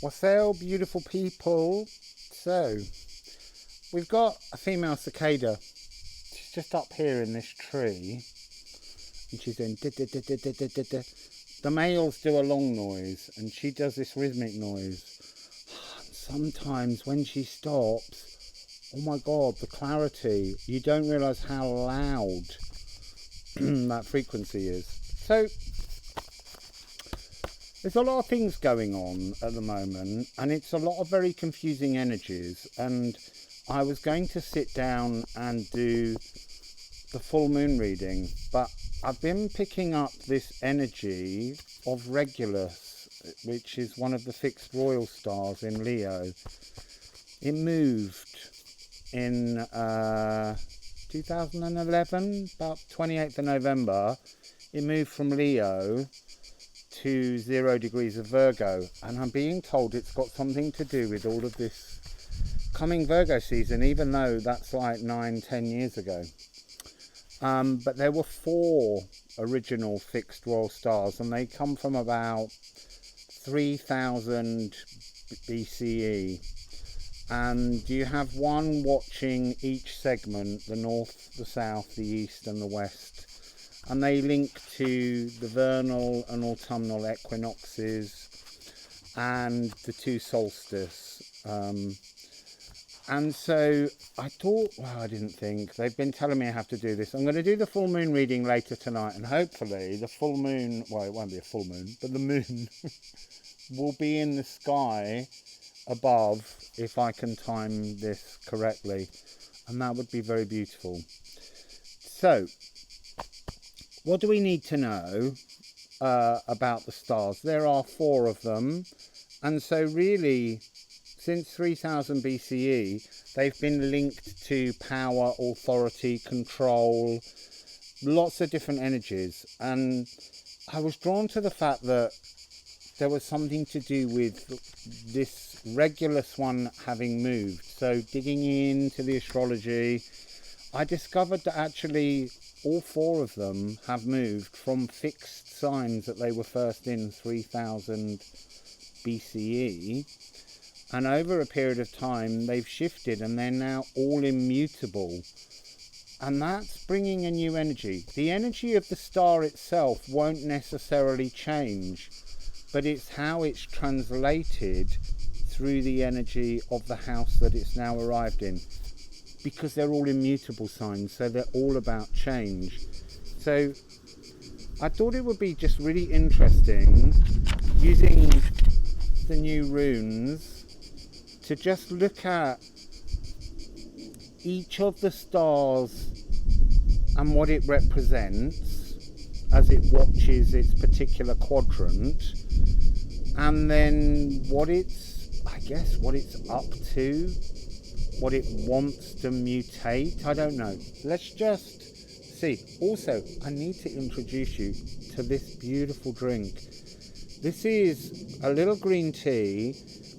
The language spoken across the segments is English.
Wassail Beautiful People. So, we've got a female cicada. She's just up here in this tree. And she's doing da-da-da-da-da-da-da. The males do a long noise, and she does this rhythmic noise. Sometimes when she stops, oh my god, the clarity. You don't realise how loud that frequency is. So, there's a lot of things going on at the moment, and it's a lot of very confusing energies. And I was going to sit down and do the full moon reading, but I've been picking up this energy of Regulus, which is one of the fixed royal stars in Leo. It moved in 2011, about 28th of November. It moved from Leo to 0 degrees of Virgo, and I'm being told it's got something to do with all of this coming Virgo season, even though that's like 9-10 years ago. But there were 4 original fixed royal stars, and they come from about 3000 BCE, and you have one watching each segment: the north, the south, the east and the west. And they link to the vernal and autumnal equinoxes and the 2 solstices. And so I thought, well, I didn't think. They've been telling me I have to do this. I'm going to do the full moon reading later tonight. And hopefully the full moon, well, it won't be a full moon, but the moon will be in the sky above if I can time this correctly. And that would be very beautiful. So, what do we need to know about the stars? There are 4 of them, and so really, since 3000 BCE, they've been linked to power, authority, control, lots of different energies. And I was drawn to the fact that there was something to do with this Regulus one having moved. So digging into the astrology, I discovered that actually all 4 of them have moved from fixed signs that they were first in 3000 BCE, and over a period of time they've shifted and they're now all immutable, and that's bringing a new energy. The energy of the star itself won't necessarily change, but it's how it's translated through the energy of the house that it's now arrived in, because they're all immutable signs, so they're all about change. So I thought it would be just really interesting using the new runes to just look at each of the stars and what it represents as it watches its particular quadrant, and then what it's, I guess, what it's up to, what it wants to mutate. I don't know. Let's just see. Also, I need to introduce you to this beautiful drink. This is a little green tea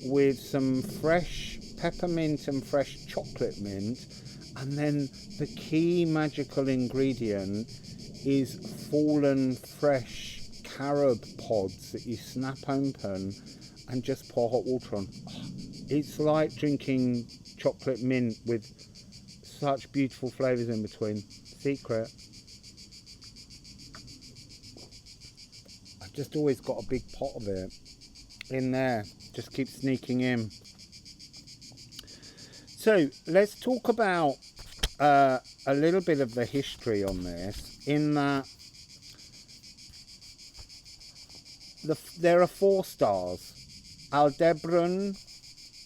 with some fresh peppermint and fresh chocolate mint, and then the key magical ingredient is fallen fresh carob pods that you snap open and just pour hot water on. It's like drinking chocolate mint with such beautiful flavours in between. Secret. I've just always got a big pot of it in there. Just keep sneaking in. So let's talk about a little bit of the history on this, in that there are 4 stars: Aldebaran,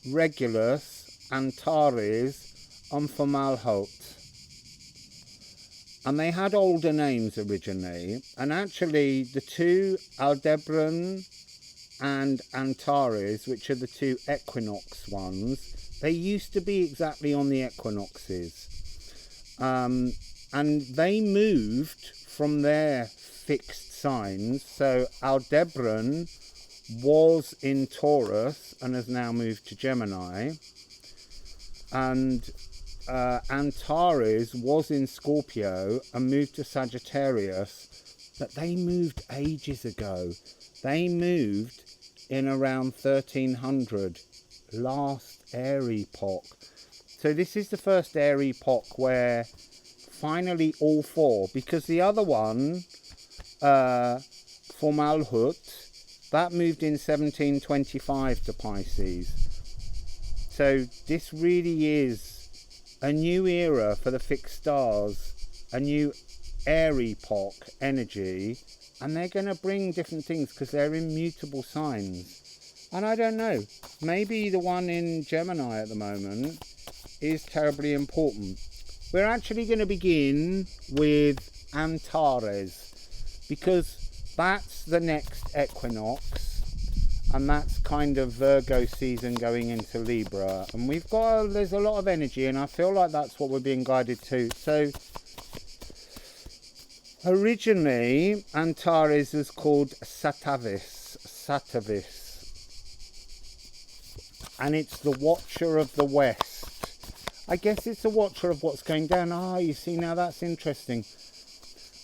Regulus, Antares and Formalhaut. And they had older names originally, and actually the 2, Aldebaran and Antares, which are the 2 equinox ones, they used to be exactly on the equinoxes. And they moved from their fixed signs. So Aldebaran was in Taurus and has now moved to Gemini, and Antares was in Scorpio and moved to Sagittarius, but they moved ages ago. They moved in around 1300, last air epoch. So this is the first air epoch where finally all four, because the other one, Formalhaut, that moved in 1725 to Pisces. So this really is a new era for the fixed stars, a new air epoch energy, and they're going to bring different things because they're in mutable signs. And I don't know, maybe the one in Gemini at the moment is terribly important. We're actually going to begin with Antares, because that's the next equinox, and that's kind of Virgo season going into Libra, and there's a lot of energy, and I feel like that's what we're being guided to. So originally Antares was called Satavis, and it's the watcher of the west. I guess it's a watcher of what's going down. You see, now that's interesting.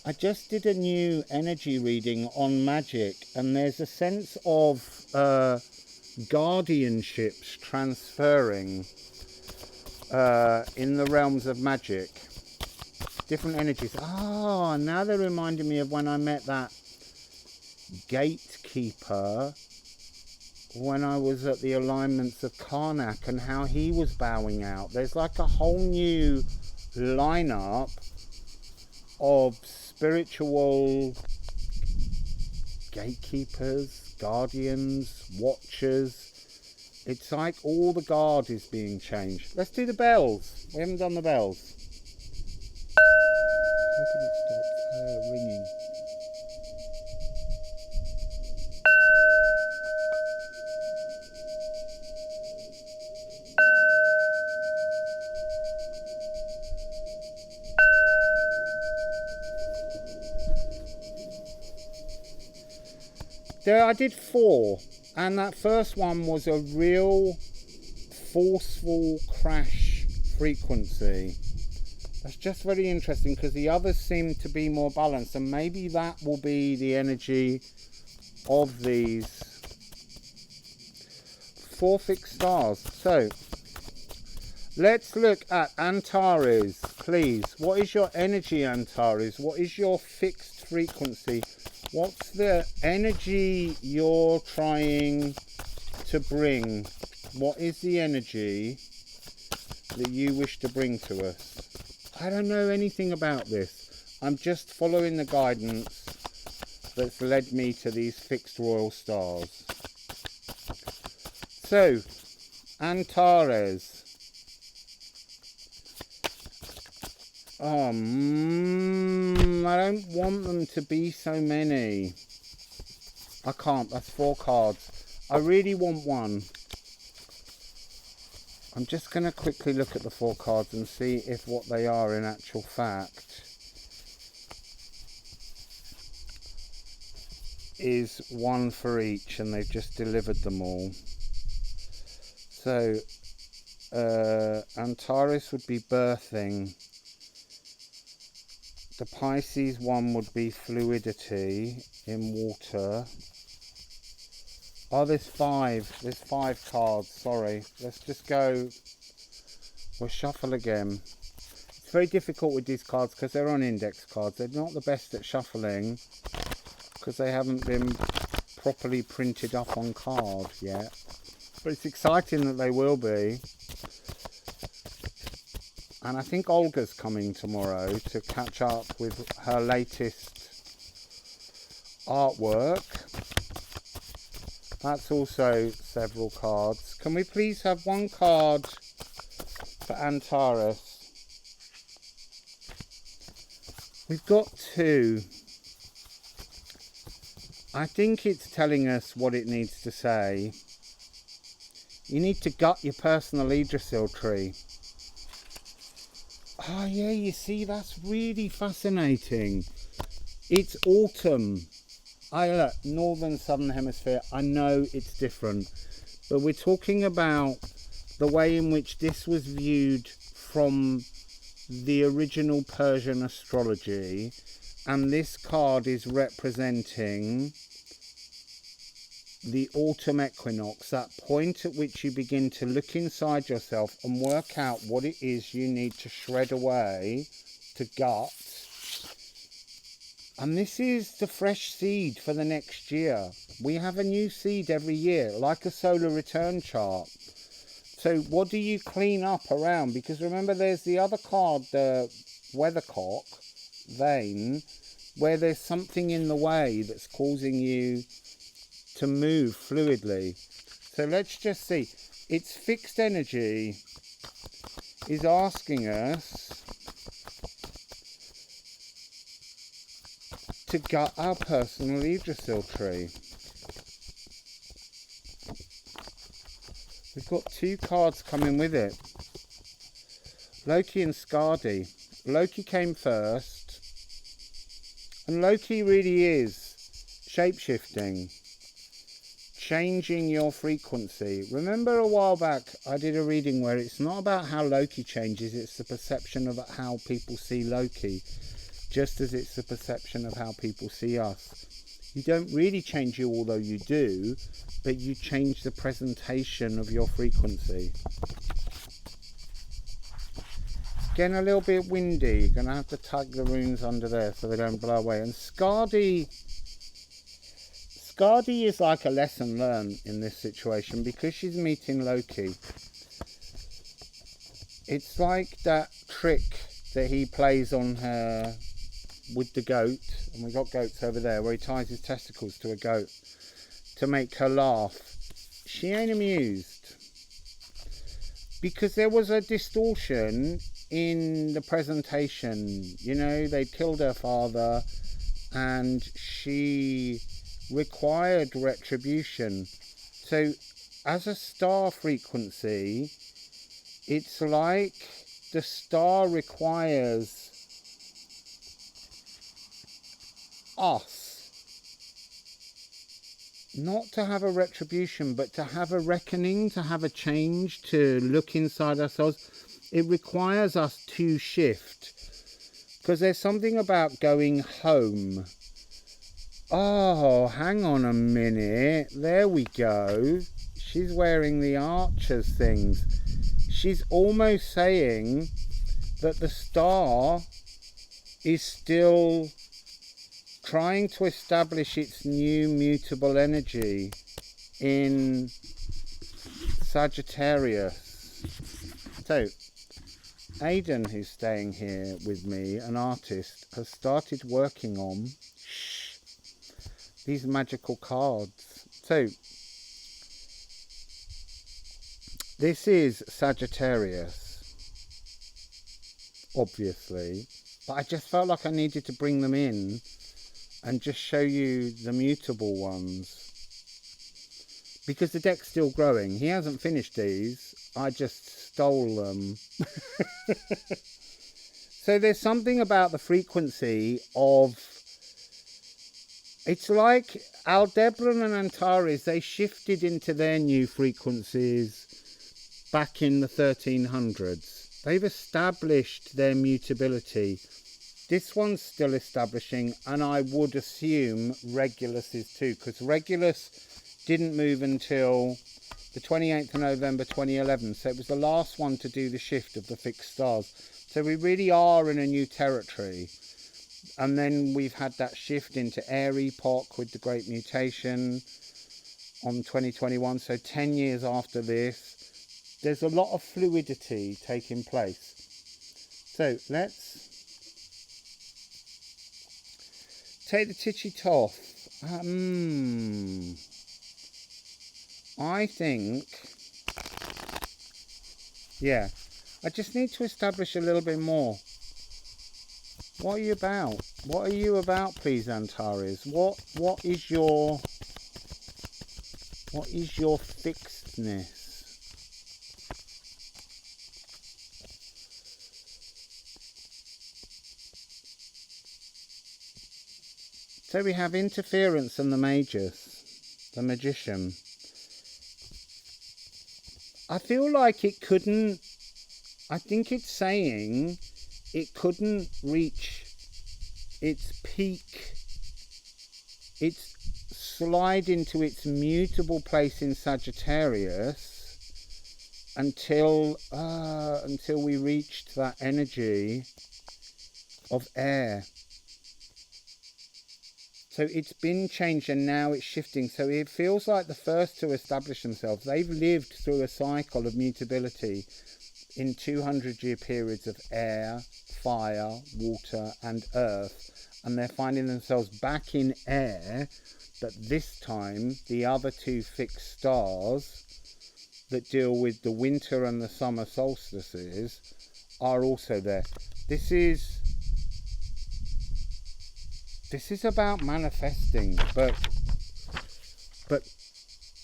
I just did a new energy reading on magic, and there's a sense of guardianships transferring in the realms of magic. Different energies. Now they're reminding me of when I met that gatekeeper when I was at the alignments of Karnak, and how he was bowing out. There's like a whole new lineup of spiritual gatekeepers, guardians, watchers. It's like all the guard is being changed. Let's do the bells. We haven't done the bells. Hoping it stops ringing. I did 4, and that first one was a real forceful crash frequency. That's just very interesting, because the others seem to be more balanced, and maybe that will be the energy of these 4 fixed stars. So let's look at Antares, please. What is your energy, Antares? What is your fixed frequency? What's the energy you're trying to bring? What is the energy that you wish to bring to us? I don't know anything about this. I'm just following the guidance that's led me to these fixed royal stars. So, Antares. I don't want them to be so many. I can't, that's 4 cards. I really want one. I'm just going to quickly look at the 4 cards and see if what they are in actual fact is 1 for each, and they've just delivered them all. So, Antares would be birthing. The Pisces one would be fluidity in water. There's 5. There's 5 cards, sorry. Let's just go. We'll shuffle again. It's very difficult with these cards because they're on index cards. They're not the best at shuffling because they haven't been properly printed up on card yet. But it's exciting that they will be. And I think Olga's coming tomorrow to catch up with her latest artwork. That's also several cards. Can we please have 1 card for Antares? We've got 2. I think it's telling us what it needs to say. You need to gut your personal Yggdrasil tree. Yeah, you see, that's really fascinating. It's autumn. Look, northern, southern hemisphere, I know it's different. But we're talking about the way in which this was viewed from the original Persian astrology. And this card is representing the autumn equinox, that point at which you begin to look inside yourself and work out what it is you need to shred away, to gut. And this is the fresh seed for the next year. We have a new seed every year, like a solar return chart. So what do you clean up around? Because remember, there's the other card, the weathercock vein, where there's something in the way that's causing you to move fluidly. So let's just see. Its fixed energy is asking us to gut our personal Yggdrasil tree. We've got 2 cards coming with it. Loki and Skadi. Loki came first. And Loki really is shape-shifting. Changing your frequency. Remember a while back I did a reading where it's not about how Loki changes, it's the perception of how people see Loki. Just as it's the perception of how people see us. You don't really change you, although you do, but you change the presentation of your frequency. It's getting a little bit windy. You're going to have to tug the runes under there so they don't blow away. And Skadi is like a lesson learned in this situation because she's meeting Loki. It's like that trick that he plays on her with the goat, and we got goats over there, where he ties his testicles to a goat to make her laugh. She ain't amused because there was a distortion in the presentation. You know, they killed her father and she required retribution. So as a star frequency, it's like the star requires us not to have a retribution, but to have a reckoning, to have a change, to look inside ourselves. It requires us to shift, because there's something about going home. Oh, hang on a minute, there we go. She's wearing the archer's things. She's almost saying that the star is still trying to establish its new mutable energy in Sagittarius. So, Aidan, who's staying here with me, an artist, has started working on these magical cards. So, this is Sagittarius, obviously, but I just felt like I needed to bring them in and just show you the mutable ones, because the deck's still growing. He hasn't finished these, I just stole them. So there's something about the frequency of, it's like Aldebaran and Antares, they shifted into their new frequencies back in the 1300s. They've established their mutability. This one's still establishing, and I would assume Regulus is too, because Regulus didn't move until the 28th of November 2011, so it was the last one to do the shift of the fixed stars. So we really are in a new territory. And then we've had that shift into Air Epoch with the Great Mutation on 2021, so 10 years after this. There's a lot of fluidity taking place. So let's take the Titchy Thoth. I think, yeah, I just need to establish a little bit more. What are you about? What are you about, please, Antares? What is your fixedness? So we have interference and the magus, the magician. I feel like it couldn't, I think it's saying it couldn't reach its peak, its slide into its mutable place in Sagittarius until we reached that energy of air. So it's been changed and now it's shifting. So it feels like the first to establish themselves, they've lived through a cycle of mutability in 200-year periods of air, fire, water and earth. And they're finding themselves back in air, but this time the other two fixed stars that deal with the winter and the summer solstices are also there. This is about manifesting, but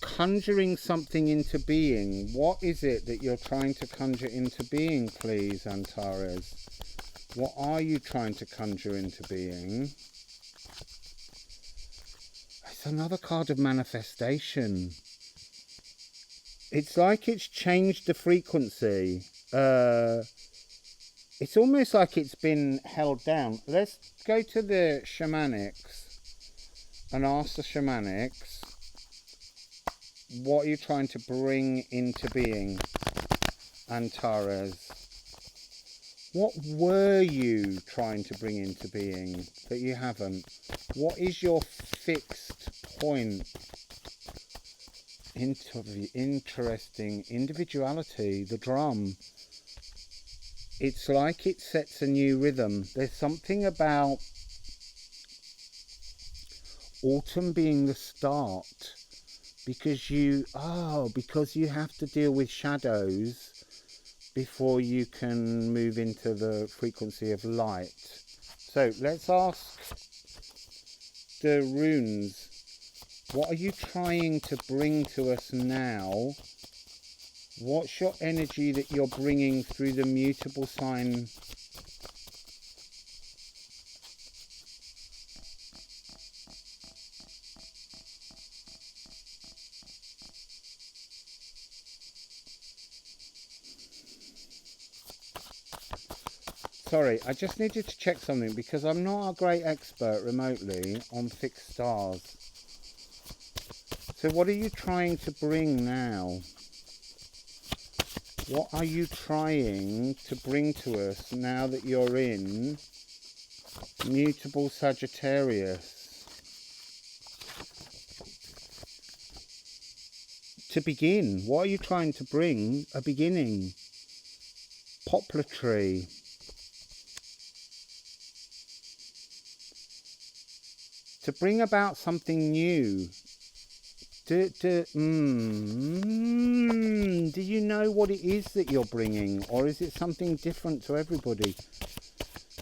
conjuring something into being. What is it that you're trying to conjure into being, please, Antares? What are you trying to conjure into being? It's another card of manifestation. It's like it's changed the frequency. It's almost like it's been held down. Let's go to the shamanics and ask the shamanics, what are you trying to bring into being, Antares? What were you trying to bring into being that you haven't? What is your fixed point? Interesting. Individuality, the drum. It's like it sets a new rhythm. There's something about autumn being the start, because you have to deal with shadows before you can move into the frequency of light. So let's ask the runes, what are you trying to bring to us now? What's your energy that you're bringing through the mutable sign? Sorry, I just needed to check something because I'm not a great expert remotely on fixed stars. So what are you trying to bring now? What are you trying to bring to us now that you're in mutable Sagittarius? To begin, what are you trying to bring? A beginning. Poplar tree. To bring about something new. Do you know what it is that you're bringing, or is it something different to everybody?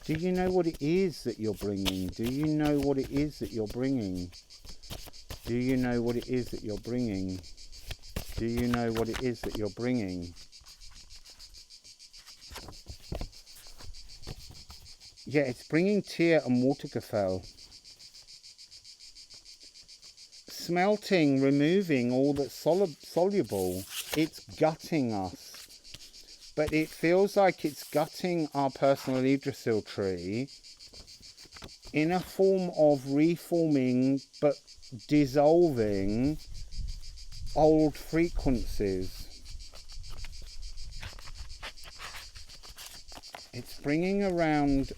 Do you know what it is that you're bringing? Do you know what it is that you're bringing? Do you know what it is that you're bringing? Do you know what it is that you're bringing? Yeah, it's bringing tear and watergefell. Smelting, removing all that's soluble. It's gutting us. But it feels like it's gutting our personal Yggdrasil tree in a form of reforming but dissolving old frequencies. It's bringing around...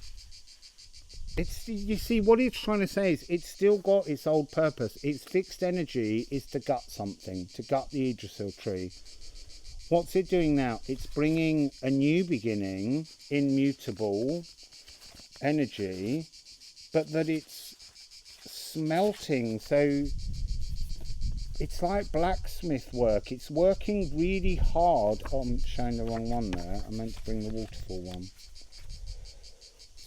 you see, what it's trying to say is it's still got its old purpose. Its fixed energy is to gut something, to gut the Yggdrasil tree. What's it doing now? It's bringing a new beginning in mutable energy, but that it's smelting. So it's like blacksmith work. It's working really hard. Oh, I'm showing the wrong one there. I meant to bring the waterfall one.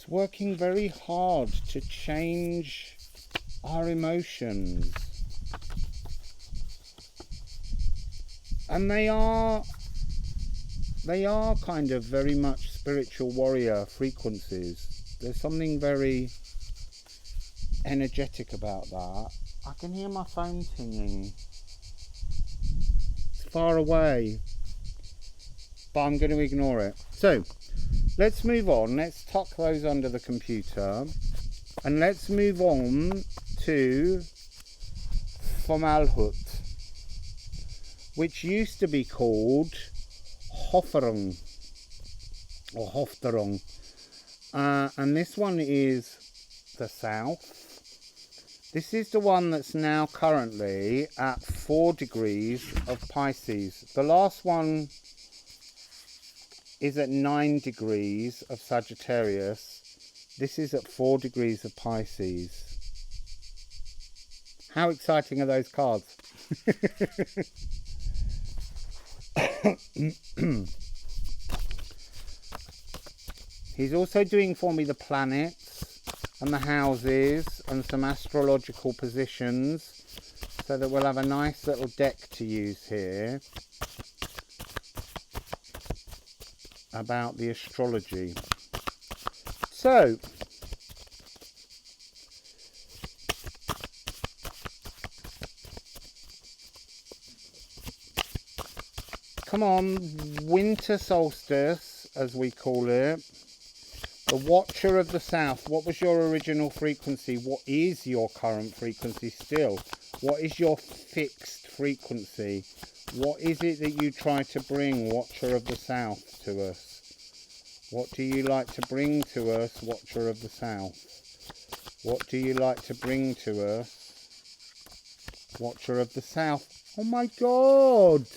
Working very hard to change our emotions, and they are kind of very much spiritual warrior frequencies. There's something very energetic about that. I can hear my phone tinging. It's far away, but I'm going to ignore it. So let's move on. Let's tuck those under the computer. And let's move on to Formalhaut, which used to be called Hofferung or Hofterung, and this one is the south. This is the one that's now currently at 4 degrees of Pisces. The last one is at 9 degrees of Sagittarius. This is at 4 degrees of Pisces. How exciting are those cards? He's also doing for me the planets and the houses and some astrological positions, so that we'll have a nice little deck to use here about the astrology. So, come on, winter solstice, as we call it. The Watcher of the South. What was your original frequency? What is your current frequency still? What is your fixed frequency? What is it that you try to bring, Watcher of the South, to us? What do you like to bring to us, Watcher of the South? What do you like to bring to us, Watcher of the South? Oh my God!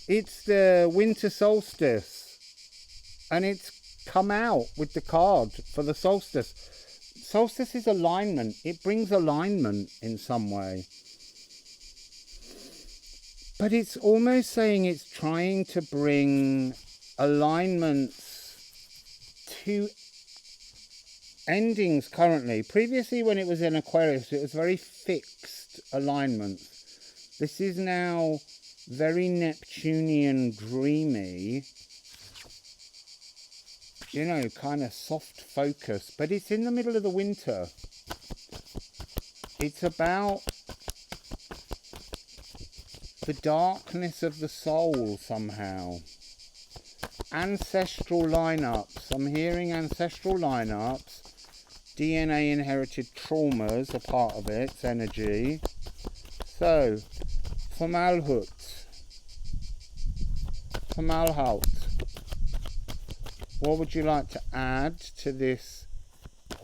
It's the winter solstice, and it's come out with the card for the solstice. Solstice is alignment. It brings alignment in some way. But it's almost saying it's trying to bring alignments to endings currently. Previously, when it was in Aquarius, it was very fixed alignments. This is now very Neptunian dreamy, you know, kind of soft focus, but it's in the middle of the winter. It's about the darkness of the soul somehow. Ancestral lineups. I'm hearing ancestral lineups. DNA inherited traumas are part of its energy. So, Formalhaut. What would you like to add to this?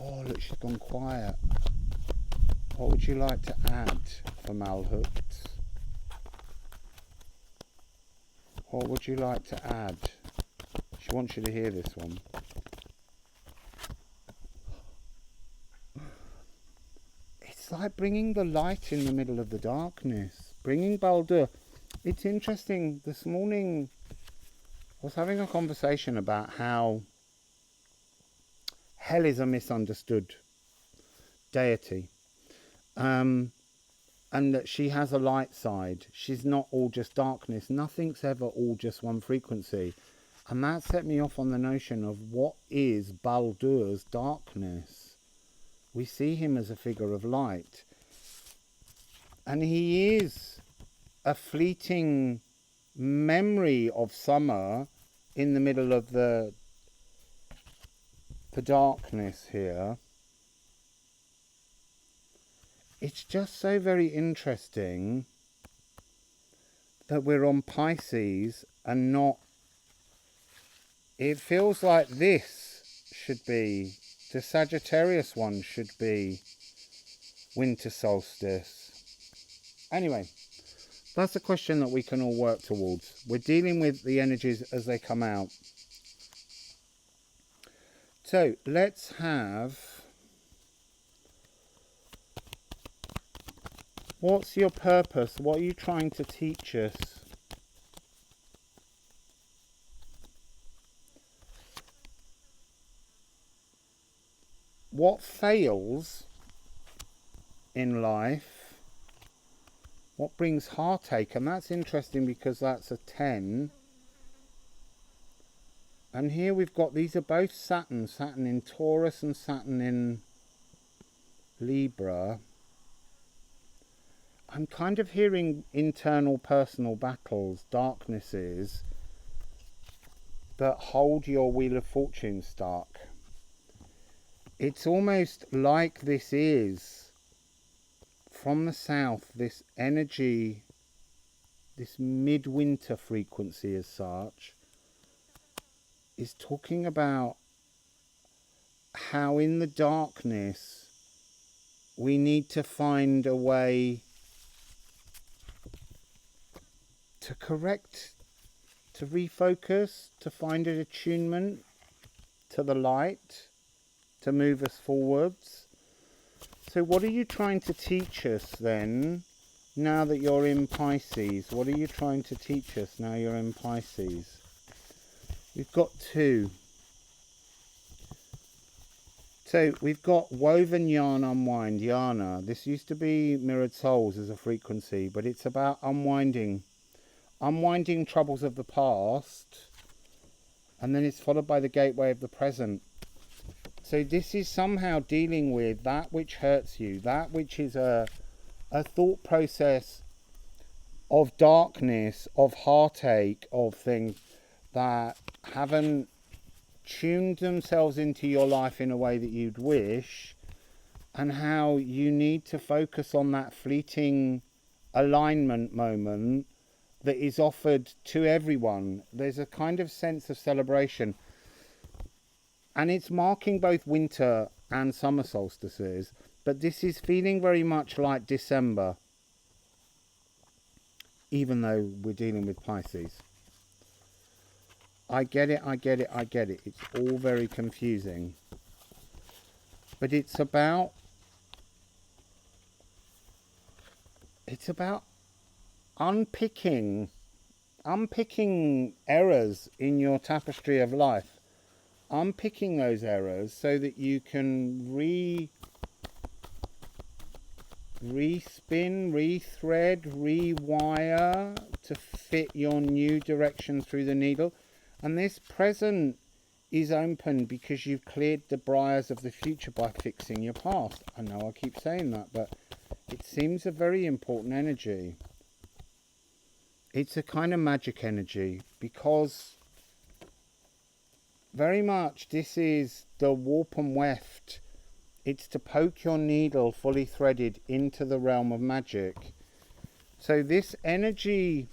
Oh, look, she's gone quiet. What would you like to add, Formalhaut? What would you like to add? She wants you to hear this one. It's like bringing the light in the middle of the darkness. Bringing Baldur. It's interesting, this morning I was having a conversation about how hell is a misunderstood deity, and that she has a light side. She's not all just darkness. Nothing's ever all just one frequency. And that set me off on the notion of what is Baldur's darkness. We see him as a figure of light, and he is a fleeting memory of summer in the middle of the darkness here. It's just so very interesting that we're on Pisces and not... It feels like this should be... The Sagittarius one should be winter solstice. Anyway, that's a question that we can all work towards. We're dealing with the energies as they come out. So, let's have... What's your purpose? What are you trying to teach us? What fails in life? What brings heartache? And that's interesting because that's a 10. And here we've got, these are both Saturn. Saturn in Taurus and Saturn in Libra. I'm kind of hearing internal personal battles, darknesses that hold your Wheel of Fortune stuck. It's almost like this is from the south, this energy, this midwinter frequency as such, is talking about how in the darkness we need to find a way to correct, to refocus, to find an attunement to the light, to move us forwards. So what are you trying to teach us then, now that you're in Pisces? What are you trying to teach us now you're in Pisces? We've got two. So we've got woven yarn, unwind, Jana. This used to be mirrored souls as a frequency, but it's about unwinding troubles of the past, and then it's followed by the gateway of the present. So this is somehow dealing with that which hurts you, that which is a thought process of darkness, of heartache, of things that haven't tuned themselves into your life in a way that you'd wish, and how you need to focus on that fleeting alignment moment that is offered to everyone. There's a kind of sense of celebration, and it's marking both winter and summer solstices, but this is feeling very much like December, even though we're dealing with Pisces. I get it. It's all very confusing. But it's about unpicking errors in your tapestry of life. Unpicking those errors so that you can respin, rethread, rewire to fit your new direction through the needle. And this present is open because you've cleared the briars of the future by fixing your past. I know I keep saying that, but it seems a very important energy. It's a kind of magic energy, because very much this is the warp and weft. It's to poke your needle fully threaded into the realm of magic. So this energy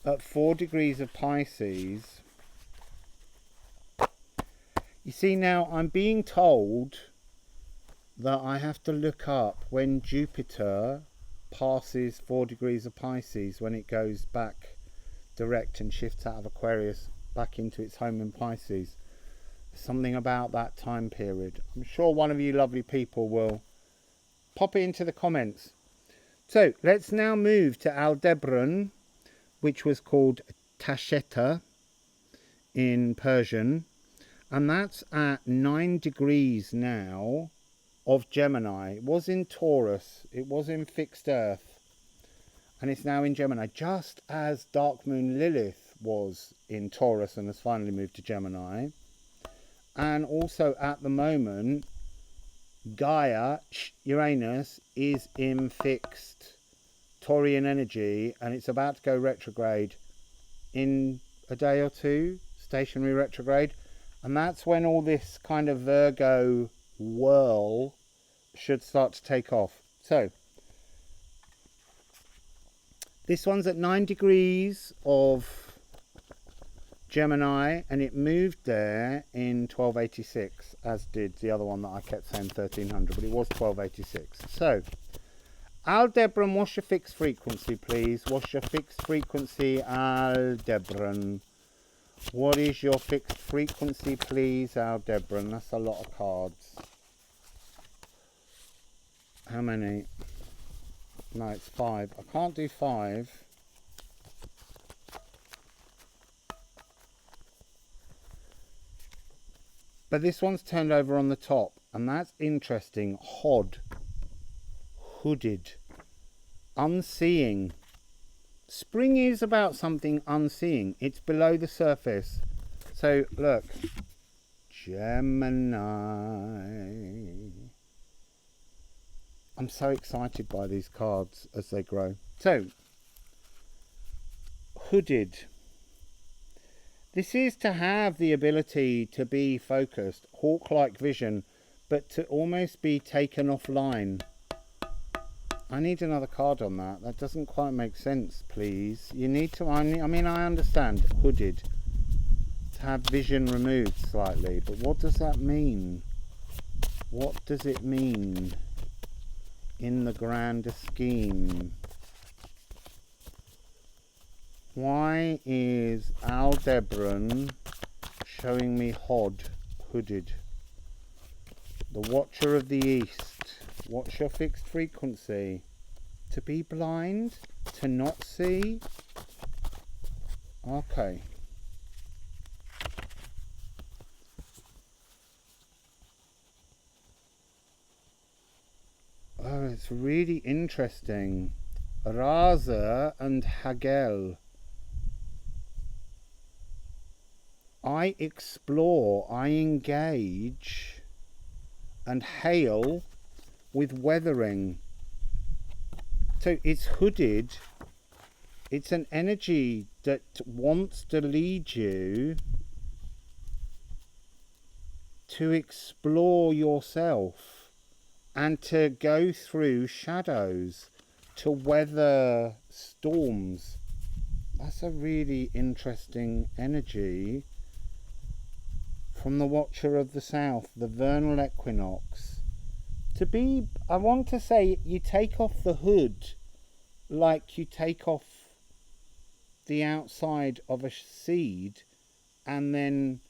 at 4 degrees of Pisces, you see, now I'm being told that I have to look up when Jupiter passes 4 degrees of Pisces, when it goes back direct and shifts out of Aquarius back into its home in Pisces. Something about that time period. I'm sure one of you lovely people will pop it into the comments. So let's now move to Aldebaran, which was called Tasheta in Persian, and that's at 9 degrees now of Gemini. It was in Taurus, it was in fixed earth, and it's now in Gemini, just as Dark Moon Lilith was in Taurus and has finally moved to Gemini. And also at the moment, Gaia, Uranus, is in fixed Taurian energy, and it's about to go retrograde in a day or two, stationary retrograde, and that's when all this kind of Virgo whirl should start to take off. So this one's at 9 degrees of Gemini, and it moved there in 1286, as did the other one that I kept saying 1300, but it was 1286. So Aldebaran, what's your fixed frequency, please? What's your fixed frequency, Aldebaran? What is your fixed frequency, please, Aldebaran? That's a lot of cards. How many? No, it's 5. I can't do 5. But this one's turned over on the top, and that's interesting. Hod. Hooded. Unseeing. Spring is about something unseeing. It's below the surface. So, look. Gemini. I'm so excited by these cards as they grow. So, hooded. This is to have the ability to be focused, hawk-like vision, but to almost be taken offline. I need another card on that. That doesn't quite make sense, please. You need to... I mean, I understand hooded. To have vision removed slightly. But what does that mean? What does it mean in the grander scheme? Why is Aldebaran showing me hooded? The Watcher of the East. What's your fixed frequency? To be blind? To not see? Okay. Oh, it's really interesting. Raza and Hagel. I explore, I engage, and hail with weathering. So it's hooded. It's an energy that wants to lead you to explore yourself and to go through shadows, to weather storms. That's a really interesting energy from the Watcher of the South, the vernal equinox. To be, I want to say, you take off the hood like you take off the outside of a seed, and then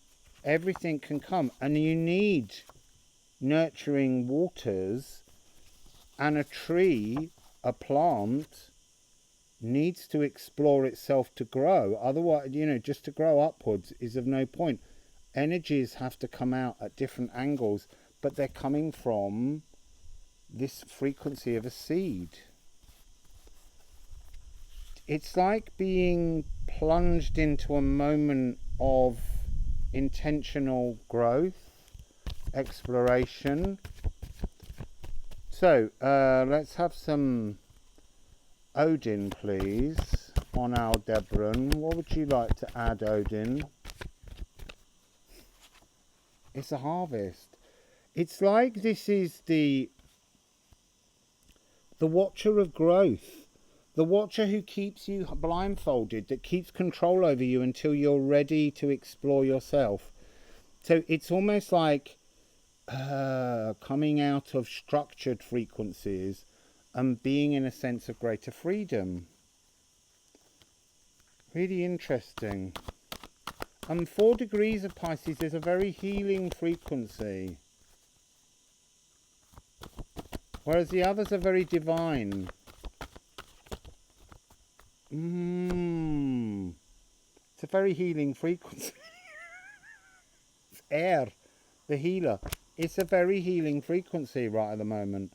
everything can come. And you need nurturing waters, and a tree, a plant, needs to explore itself to grow. Otherwise, you know, just to grow upwards is of no point. Energies have to come out at different angles, but they're coming from this frequency of a seed. It's like being plunged into a moment of intentional growth, exploration. So, let's have some Odin, please, on Aldebaran. What would you like to add, Odin? It's a harvest. It's like this is the Watcher of growth. The Watcher who keeps you blindfolded, that keeps control over you until you're ready to explore yourself. So it's almost like coming out of structured frequencies and being in a sense of greater freedom. Really interesting. 4 degrees of Pisces is a very healing frequency, whereas the others are very divine. It's a very healing frequency. It's air, the healer. It's a very healing frequency right at the moment.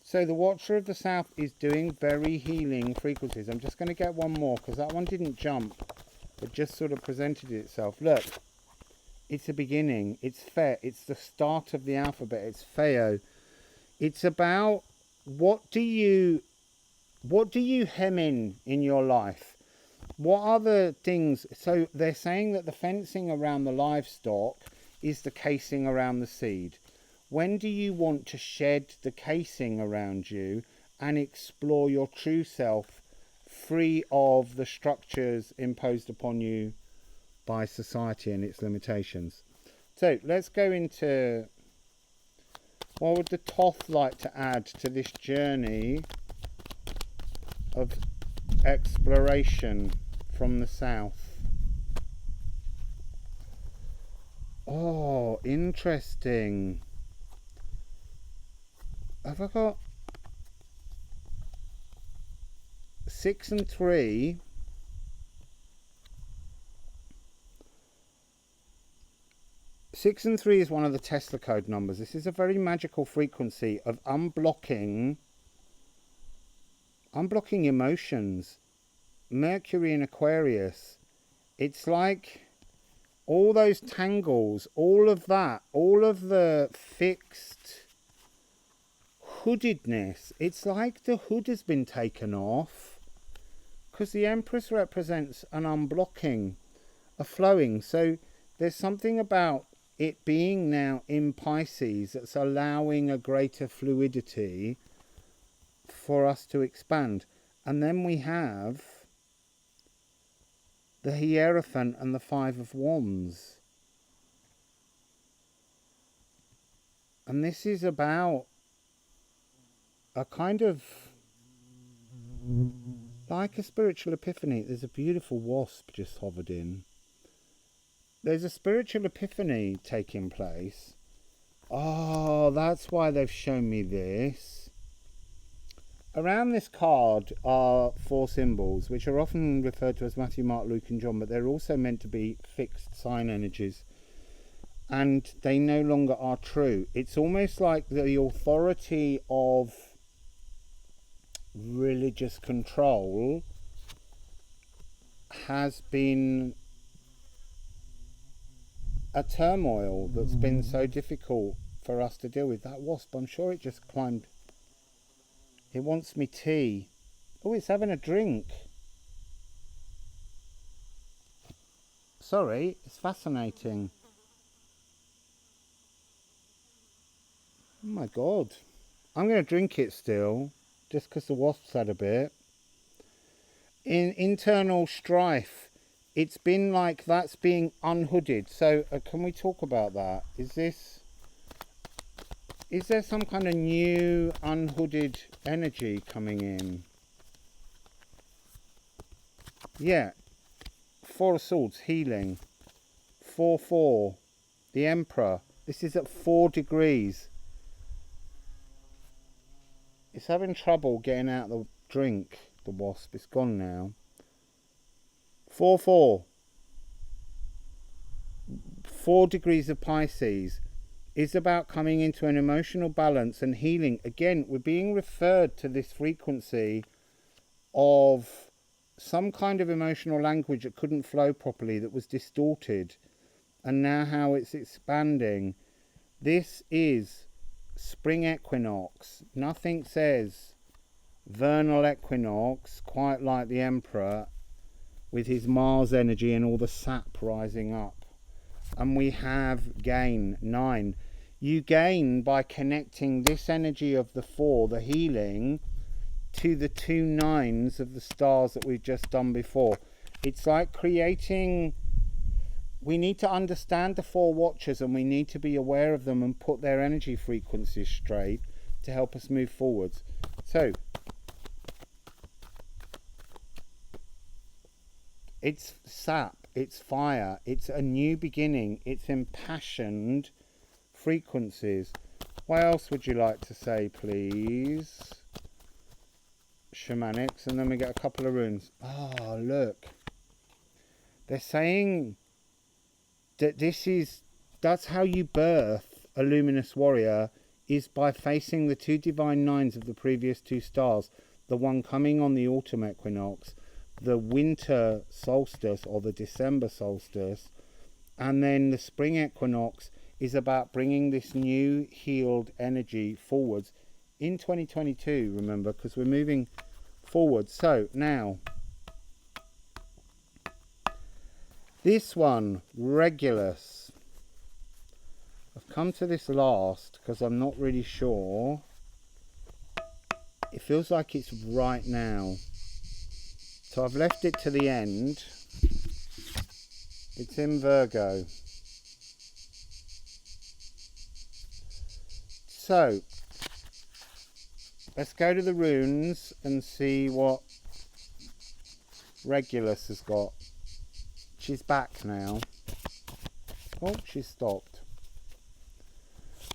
So the Watcher of the South is doing very healing frequencies. I'm just going to get one more because that one didn't jump, but just sort of presented itself. Look, it's a beginning. It's Fe. It's the start of the alphabet. It's Feo. It's about what do you hem in your life? What are the things? So they're saying that the fencing around the livestock is the casing around the seed. When do you want to shed the casing around you and explore your true self, free of the structures imposed upon you by society and its limitations? So let's go into, what would the Thoth like to add to this journey of exploration from the south? Oh, interesting. Have I got 6 and 3? Six and 3 is one of the Tesla code numbers. This is a very magical frequency of unblocking emotions. Mercury in Aquarius. It's like all those tangles, all of that, all of the fixed hoodedness. It's like the hood has been taken off, because the Empress represents an unblocking, a flowing. So there's something about it being now in Pisces that's allowing a greater fluidity for us to expand. And then we have the Hierophant and the Five of Wands. And this is about a kind of like a spiritual epiphany. There's a beautiful wasp just hovered in. There's a spiritual epiphany taking place. Oh, that's why they've shown me this. Around this card are 4 symbols, which are often referred to as Matthew, Mark, Luke and John, but they're also meant to be fixed sign energies. And they no longer are true. It's almost like the authority of religious control has been a turmoil that's been so difficult for us to deal with. That wasp, I'm sure it just climbed. It wants me tea. Oh, it's having a drink. Sorry, it's fascinating. Oh my god. I'm going to drink it still, just because the wasp's had a bit. In internal strife, it's been like that's being unhooded. So can we talk about that? Is there some kind of new unhooded energy coming in? Yeah. 4 of Swords, healing. 4-4, the Emperor. This is at 4 degrees. It's having trouble getting out the drink, the wasp. It's gone now. 4-4. 4 degrees of Pisces is about coming into an emotional balance and healing. Again, we're being referred to this frequency of some kind of emotional language that couldn't flow properly, that was distorted, and now how it's expanding. This is spring equinox. Nothing says vernal equinox quite like the Emperor with his Mars energy and all the sap rising up. And we have gain, 9. You gain by connecting this energy of the 4, the healing, to the 2 9s of the stars that we've just done before. It's like creating... We need to understand the 4 watchers, and we need to be aware of them and put their energy frequencies straight to help us move forwards. So, it's sap, it's fire, it's a new beginning, it's impassioned frequencies. What else would you like to say, please? Shamanics, and then we get a couple of runes. Oh, look. They're saying that that's how you birth a luminous warrior, is by facing the 2 divine 9s of the previous 2 stars. The one coming on the autumn equinox, the winter solstice or the December solstice, and then the spring equinox is about bringing this new healed energy forwards in 2022, remember, because we're moving forward. So now, this one, Regulus. I've come to this last because I'm not really sure. It feels like it's right now. So I've left it to the end. It's in Virgo. So, let's go to the runes and see what Regulus has got. She's back now. Oh, she's stopped.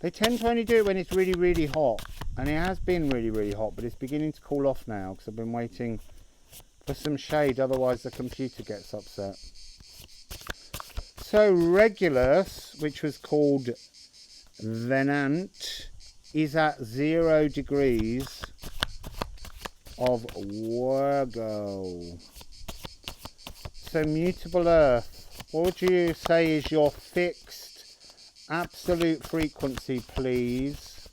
They tend to only do it when it's really, really hot. And it has been really, really hot, but it's beginning to cool off now because I've been waiting for some shade, otherwise the computer gets upset. So Regulus, which was called Venant, is at 0 degrees of Virgo. So mutable earth, what would you say is your fixed absolute frequency, please?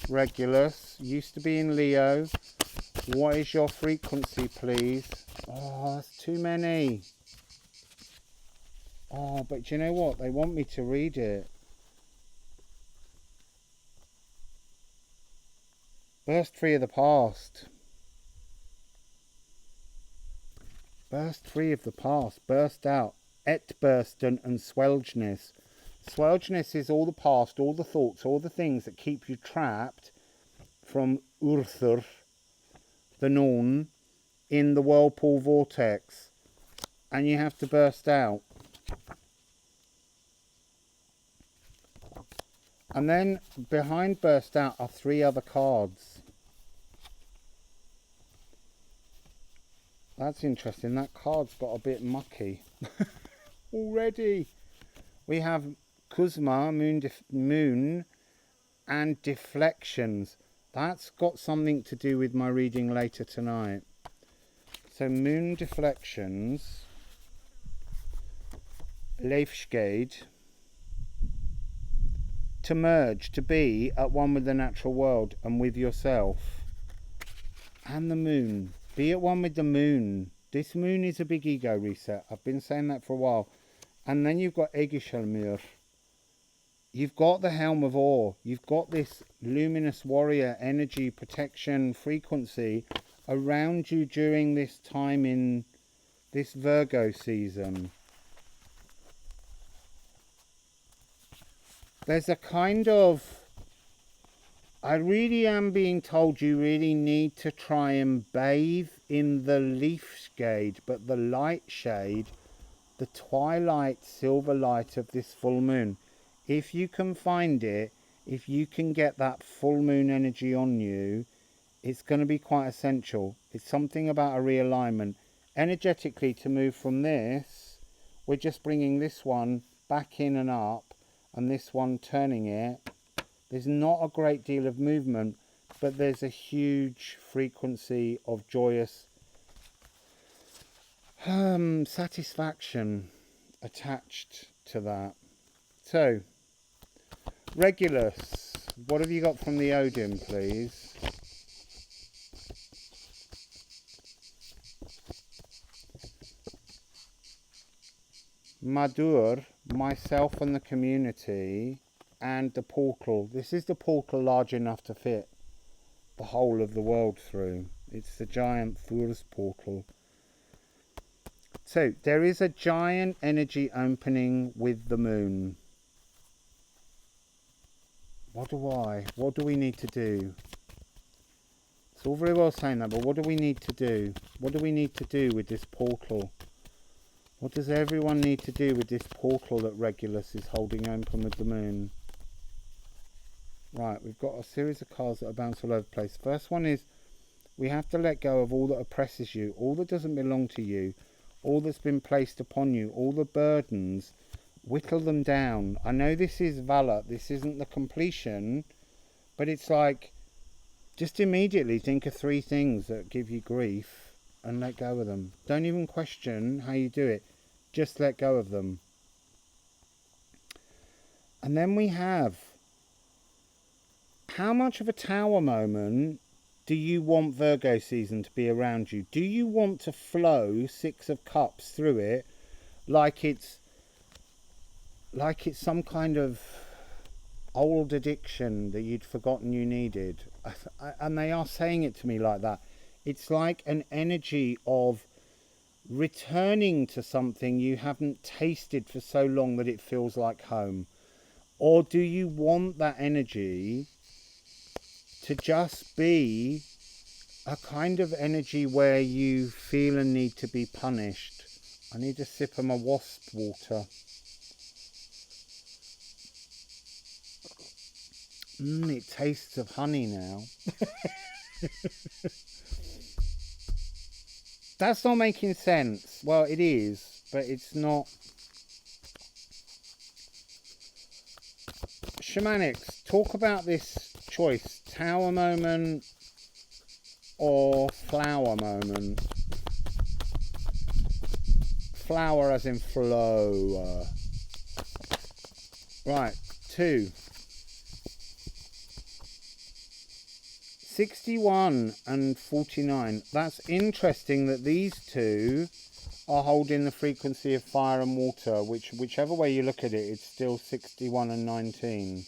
Regulus, used to be in Leo. What is your frequency, please? Oh, that's too many. Oh, but you know what? They want me to read it. Burst free of the past. Burst free of the past. Burst out. Etbursten and swelgness. Swelgness is all the past, all the thoughts, all the things that keep you trapped from Urthur, the Norn, in the whirlpool vortex. And you have to burst out. And then behind burst out are 3 other cards. That's interesting. That card's got a bit mucky already. We have Kuzma, moon, and deflections. That's got something to do with my reading later tonight. So moon deflections, Leifsgade, to merge, to be at one with the natural world and with yourself. And the moon. Be at one with the moon. This moon is a big ego reset. I've been saying that for a while. And then you've got Egishelmir. You've got the Helm of Ore. You've got this luminous warrior energy, protection, frequency around you during this time in this Virgo season. There's a kind of, I really am being told you really need to try and bathe in the leaf shade, but the light shade, the twilight silver light of this full moon. If you can find it, if you can get that full moon energy on you, it's going to be quite essential. It's something about a realignment. Energetically, to move from this, we're just bringing this one back in and up, and this one turning it. There's not a great deal of movement, but there's a huge frequency of joyous satisfaction attached to that. So, Regulus, what have you got from the Odin, please? Madur, myself and the community, and the portal. This is the portal large enough to fit the whole of the world through. It's the giant Thur's portal. So there is a giant energy opening with the moon. What do we need to do? It's all very well saying that, but what do we need to do? What do we need to do with this portal? What does everyone need to do with this portal that Regulus is holding open with the moon? Right, we've got a series of cards that are bounced all over the place. First one is, we have to let go of all that oppresses you, all that doesn't belong to you, all that's been placed upon you, all the burdens. Whittle them down. I know this is Valor, this isn't the completion, but it's like, just immediately think of 3 things that give you grief and let go of them. Don't even question how you do it. Just let go of them. And then we have, how much of a tower moment do you want Virgo season to be around you? Do you want to flow 6 of Cups through it like it's some kind of old addiction that you'd forgotten you needed? And they are saying it to me like that. It's like an energy of returning to something you haven't tasted for so long that it feels like home. Or do you want that energy to just be a kind of energy where you feel a need to be punished? I need a sip of my wasp water. It tastes of honey now. That's not making sense. Well, it is, but it's not. Shamanics, talk about this choice. Tower moment or flower moment? Flower as in flow. Right, 2. 61 and 49. That's interesting that these 2 are holding the frequency of fire and water, whichever way you look at it, it's still 61 and 19.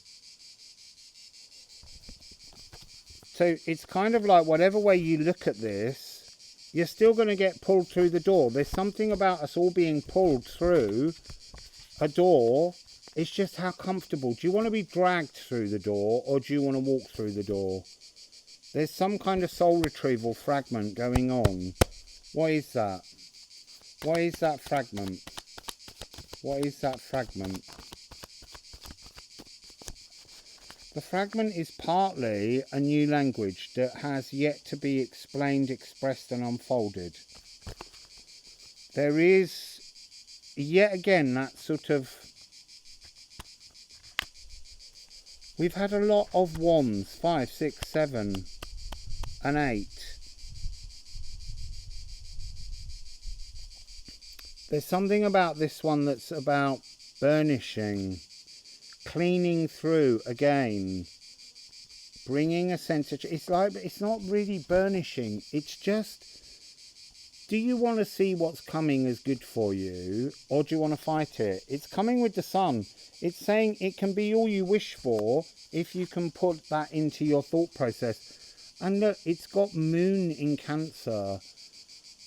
So it's kind of like whatever way you look at this, you're still going to get pulled through the door. There's something about us all being pulled through a door. It's just how comfortable. Do you want to be dragged through the door, or do you want to walk through the door? There's some kind of soul retrieval fragment going on. What is that? What is that fragment? What is that fragment? The fragment is partly a new language that has yet to be explained, expressed and unfolded. There is, yet again, that sort of... We've had a lot of wands, 5, 6, 7 and 8. There's something about this one that's about burnishing, cleaning through again, bringing a sense of... It's like, it's not really burnishing. It's just, do you want to see what's coming as good for you, or do you want to fight it? It's coming with the sun. It's saying it can be all you wish for if you can put that into your thought process. And look, it's got moon in Cancer.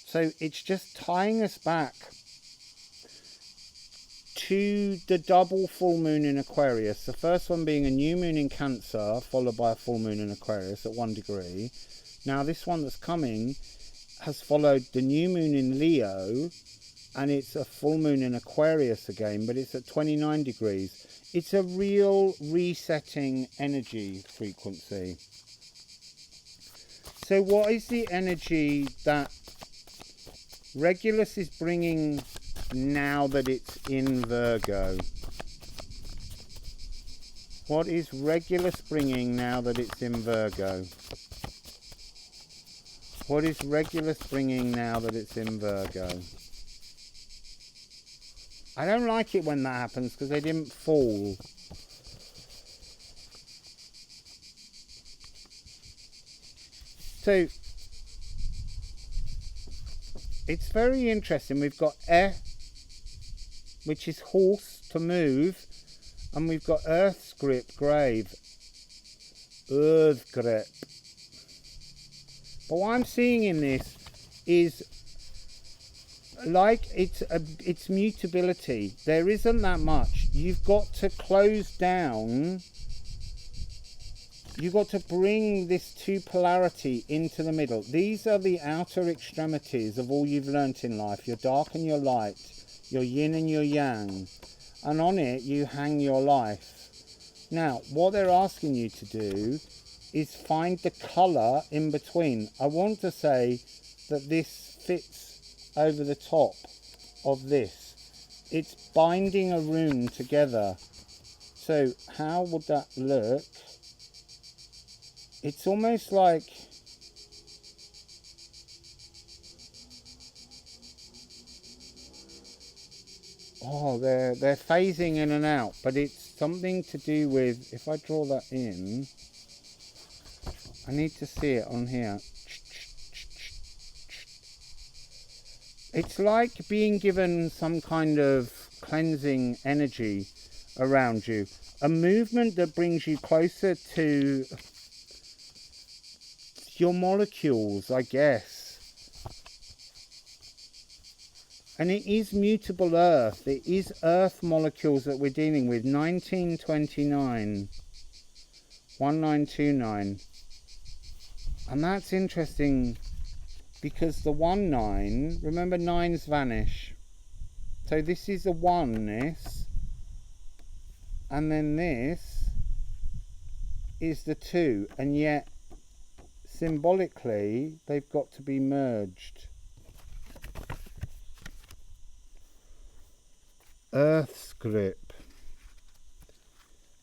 So it's just tying us back to the double full moon in Aquarius. The first one being a new moon in Cancer, followed by a full moon in Aquarius at 1 degree. Now this one that's coming has followed the new moon in Leo, and it's a full moon in Aquarius again, but it's at 29 degrees. It's a real resetting energy frequency. So what is the energy that Regulus is bringing now that it's in Virgo? What is Regulus bringing now that it's in Virgo? What is Regulus bringing now that it's in Virgo? I don't like it when that happens because they didn't fall. So it's very interesting. We've got which is horse, to move, and we've got earth's grip, grave. Earth grip. But what I'm seeing in this is like it's mutability. There isn't that much. You've got to close down. You've got to bring this two polarity into the middle. These are the outer extremities of all you've learnt in life. Your dark and your light. Your yin and your yang. And on it you hang your life. Now, what they're asking you to do is find the colour in between. I want to say that this fits over the top of this. It's binding a rune together. So how would that look? It's almost like... Oh, they're phasing in and out, but it's something to do with... If I draw that in... I need to see it on here. It's like being given some kind of cleansing energy around you. A movement that brings you closer to your molecules, I guess. And it is mutable earth. It is earth molecules that we're dealing with. 1929. 1929. And that's interesting because the 1-9, remember 9s vanish. So this is a oneness. And then this is the 2. And yet, symbolically, they've got to be merged. Earth's grip.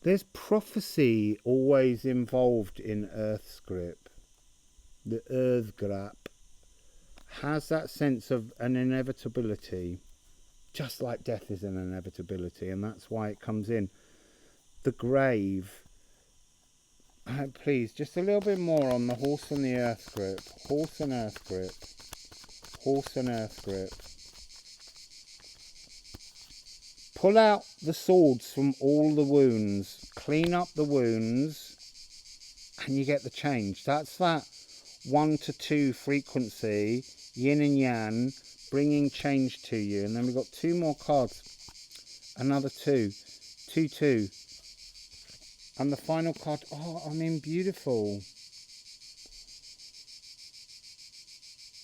There's prophecy always involved in Earth's grip. The Earth grip has that sense of an inevitability, just like death is an inevitability, and that's why it comes in. The grave. Please, just a little bit more on the horse and the earth grip. Horse and earth grip. Horse and earth grip. Pull out the swords from all the wounds. Clean up the wounds. and you get the change. That's that 1 to 2 frequency, yin and yang, bringing change to you. And then we've got 2 more cards, another 2, 2, 2, and the final card. Oh, I mean, beautiful.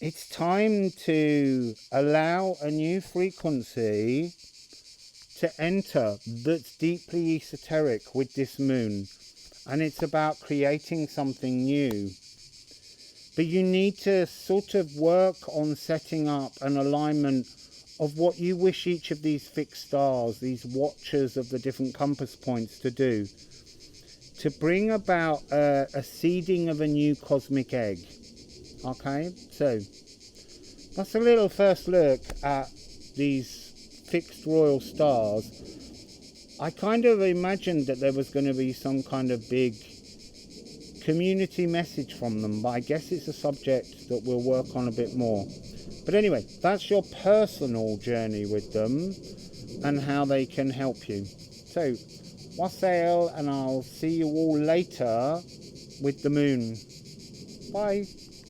It's time to allow a new frequency to enter that's deeply esoteric with this moon. And it's about creating something new. But you need to sort of work on setting up an alignment of what you wish each of these fixed stars, these watchers of the different compass points, to do. To bring about a seeding of a new cosmic egg. Okay, so that's a little first look at these fixed royal stars. I kind of imagined that there was going to be some kind of big community message from them, but I guess it's a subject that we'll work on a bit more. But anyway, that's your personal journey with them and how they can help you. So, wassail, and I'll see you all later with the moon. Bye.